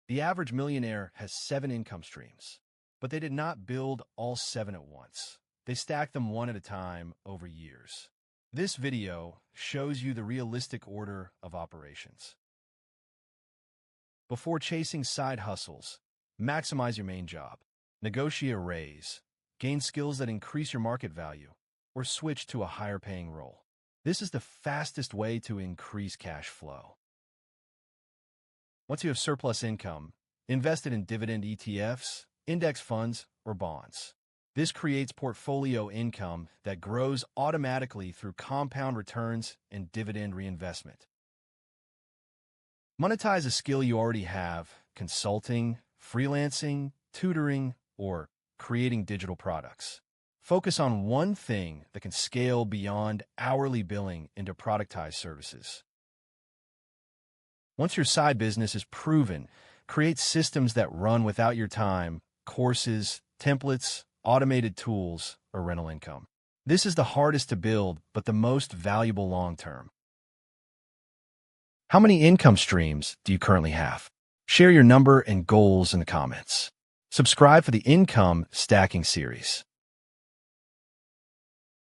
The average millionaire has 7 income streams, but they did not build all 7 at once. They stacked them one at a time over years. This video shows you the realistic order of operations. Before chasing side hustles, maximize your main job, negotiate a raise, gain skills that increase your market value, or switch to a higher-paying role. This is the fastest way to increase cash flow. Once you have surplus income, invest it in dividend ETFs, index funds, or bonds. This creates portfolio income that grows automatically through compound returns and dividend reinvestment. Monetize a skill you already have: consulting, freelancing, tutoring, or creating digital products. Focus on one thing that can scale beyond hourly billing into productized services. Once your side business is proven, create systems that run without your time: courses, templates, automated tools, or rental income. This is the hardest to build, but the most valuable long-term. How many income streams do you currently have? Share your number and goals in the comments. Subscribe for the Income Stacking series.